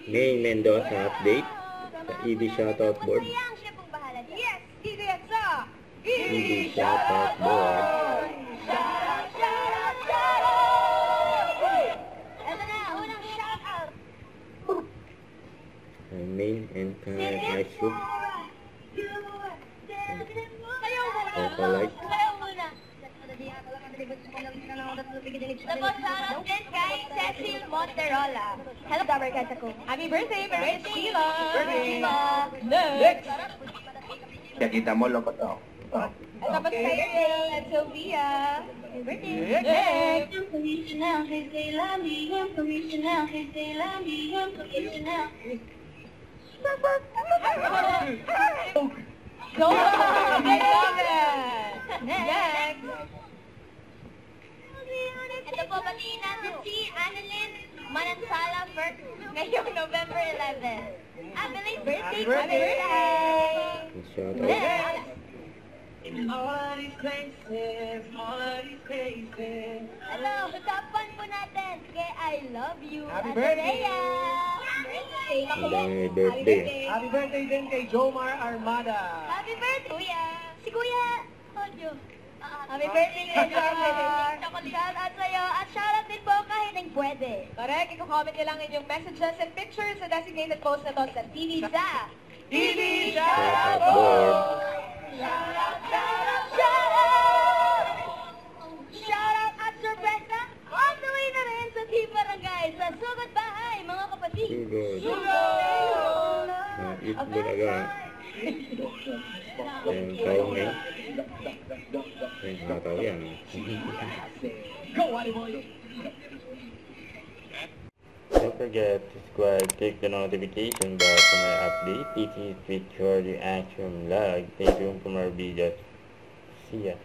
May Mendoza update sa EB Shoutout Board. Siya pong bahala dyan. Yes, dito yan sa EB Shoutout Board. Shoutout! Ito na, unang shoutout. Main and Ice Cube. Opalite. Kayo muna. Tapos shoutout din kay Cecil Monterola. Hello, Dabarkas ako. Happy birthday, Sheila! Next! Ya kita mo lang pa to. Tapos kay Ray at Sophia. Happy birthday! Next! Go! Next! Ito po, batiin natin si Annalyn Manansala first ngayong November 11. Happy birthday! Happy birthday! Shoutout. Next! Hello, usapan po natin kay I love you, Happy Ate birthday! Rhea. Ang dami birthday. Happy birthday din kay Jomar Armada. Happy birthday, Kuya! Si Kuya! Audio. Happy birthday, Kuya Jomar! Shoutout sa'yo at shoutout din po kahit nang pwede. Correct. I-comment nyo lang inyong messages and pictures sa designated post na to sa TV. Sa TV Shoutout Board. Shoutout! Shoutout! Shoutout! Shoutout at sorpresa on the way na rin sa Team Barangay sa Sugat Bahay, mga kapatid. Sugod. Eat Bulaga. Yung tao ngayon. Yung mga tao yan. Don't forget to subscribe, click the notification bell for my update. It is with your reaction vlog. Stay tuned for more videos. See ya.